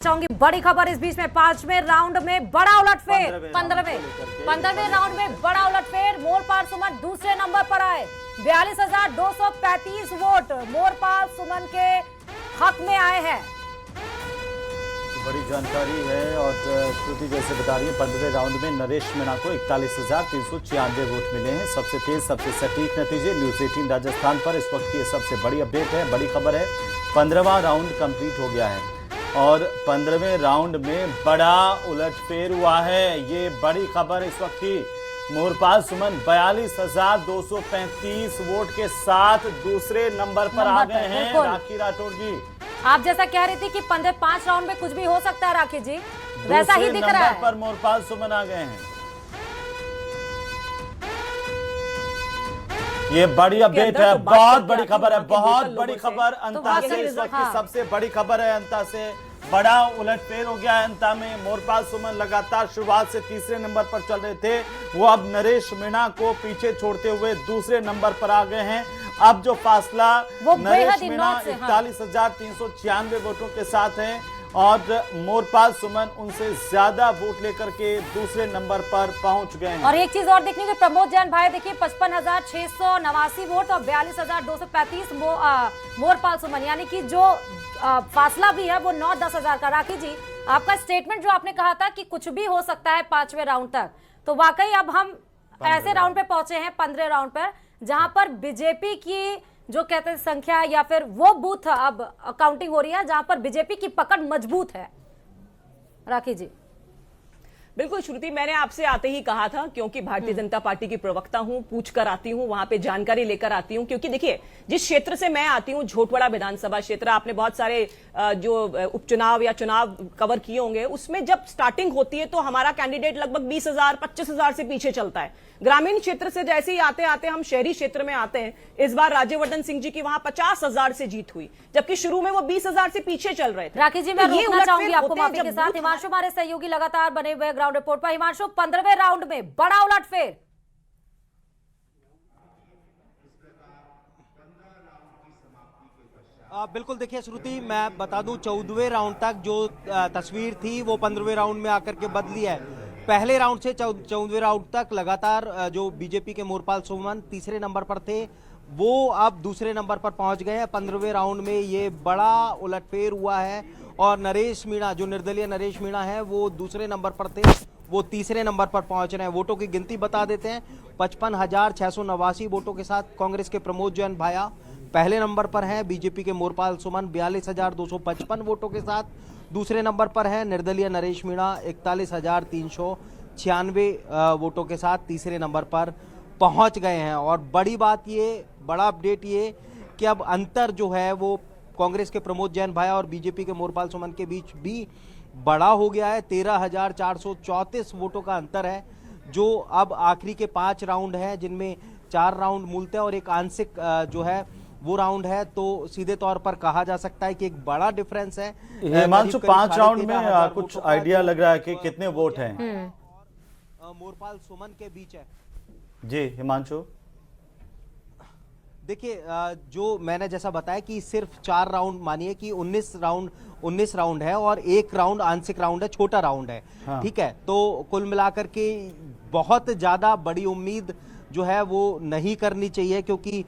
चाहूंगी बड़ी खबर इस बीच में 5वें राउंड में बड़ा उलटफेर 15वें राउंड में बड़ा उलटफेर मोरपाल सुमन दूसरे नंबर पर आए 42,235 वोट मोरपाल सुमन के हक में आए हैं। बड़ी जानकारी है और श्रुति जैसे बता रही है 15वें राउंड में नरेश मीणा को 41,396 वोट मिले हैं। सबसे तेज सबसे सटीक नतीजे न्यूज 18 राजस्थान पर इस वक्त की सबसे बड़ी अपडेट है, बड़ी खबर है। 15वां राउंड कंप्लीट हो गया है और 15वें राउंड में बड़ा उलटफेर हुआ है। ये बड़ी खबर इस वक्त की। मोरपाल सुमन 42,235 वोट के साथ दूसरे नंबर पर आ गए हैं। राखी राठौड़ जी, आप जैसा कह रही थी कि 5 राउंड में कुछ भी हो सकता है राखी जी, वैसा ही दिख रहा है। पर मोरपाल सुमन आ गए हैं। ये बड़ी अपडेट है, बहुत बड़ी खबर है, बहुत बड़ी खबर। अंता से इस वक्त की सबसे बड़ी खबर है। अंता से बड़ा उलटफेर हो गया है। अंता में मोरपाल सुमन लगातार शुरुआत से तीसरे नंबर पर चल रहे थे, वो अब नरेश मीणा को पीछे छोड़ते हुए दूसरे नंबर पर आ गए हैं। अब जो फासला नरेश मीणा 41,396 वोटों के साथ है और मोरपाल सुमन उनसे ज्यादा वोट लेकर के दूसरे नंबर पर पहुंच गए हैं। और एक चीज और देखने को प्रमोद जैन भाई देखिए 55,689 वोट और 42,235 मोरपाल सुमन, यानी कि जो फासला भी है वो 9-10 हजार का। राखी जी, आपका स्टेटमेंट जो आपने कहा था कि कुछ भी हो सकता है 5वें राउंड तक, तो वाकई अब हम ऐसे राउंड पे पहुंचे हैं 15वें राउंड पर जहां पर बीजेपी की जो कहते हैं संख्या या फिर वो बूथ अब काउंटिंग हो रही है जहां पर बीजेपी की पकड़ मजबूत है। राखी जी, बिल्कुल श्रुति, मैंने आपसे आते ही कहा था, क्योंकि भारतीय जनता पार्टी की प्रवक्ता हूं, पूछ कर आती हूं, वहां पे जानकारी लेकर आती हूं। क्योंकि देखिए, जिस क्षेत्र से मैं आती हूं, झोटवाड़ा विधानसभा क्षेत्र, आपने बहुत सारे जो उपचुनाव या चुनाव कवर किए होंगे, उसमें जब स्टार्टिंग होती है तो हमारा कैंडिडेट लगभग 20,000 25,000 से पीछे चलता है। ग्रामीण क्षेत्र से जैसे ही आते आते हम शहरी क्षेत्र में आते हैं। इस बार राज्यवर्धन सिंह जी की वहां 50,000 से जीत हुई, जबकि शुरू में वो 20,000 से पीछे चल रहे थे। राखी जी, मैं रोकना चाहूंगी आपको माफी के साथ। हिमांशु हमारे सहयोगी लगातार बने हुए ग्राउंड रिपोर्ट पर। हिमांशु, 15वें राउंड में बड़ा उलटफेर। बिल्कुल, देखिए श्रुति, मैं बता दूं 14वें राउंड तक जो तस्वीर थी वो 15वें राउंड में आकर के बदली है। पहले राउंड से 14वें राउंड तक लगातार जो बीजेपी के मोरपाल सुमन तीसरे नंबर पर थे, वो अब दूसरे नंबर पर पहुंच गए हैं। 15वें राउंड में ये बड़ा उलटफेर हुआ है और नरेश मीणा, जो निर्दलीय नरेश मीणा है, वो दूसरे नंबर पर थे, वो तीसरे नंबर पर पहुंच रहे हैं। वोटों की गिनती बता देते हैं। 55,689 वोटों के साथ कांग्रेस के प्रमोद जैन भाया पहले नंबर पर हैं। बीजेपी के मोरपाल सुमन 42,255 वोटों के साथ दूसरे नंबर पर है। निर्दलीय नरेश मीणा 41,396 वोटों के साथ तीसरे नंबर पर पहुंच गए हैं। और बड़ी बात ये, बड़ा अपडेट ये कि अब अंतर जो है वो कांग्रेस के प्रमोद जैन भाया और बीजेपी के मोरपाल सुमन के बीच भी बड़ा हो गया है। 13,434 वोटों का अंतर है, जो अब आखिरी के 5 राउंड है, जिनमें 4 राउंड मूलतः और एक आंशिक जो है वो राउंड है। तो सीधे तौर पर कहा जा सकता है कि एक बड़ा डिफरेंस है। हिमांशु, 5 राउंड में कुछ आइडिया लग रहा है कि कितने वोट हैं मोरपाल सुमन के बीच है? जी हिमांशु, देखिए, जो मैंने जैसा बताया कि सिर्फ 4 राउंड, मानिए कि 19 राउंड है और एक राउंड आंशिक राउंड है, छोटा राउंड है। हाँ। ठीक है, तो कुल मिलाकर के बहुत ज्यादा बड़ी उम्मीद जो है वो नहीं करनी चाहिए, क्योंकि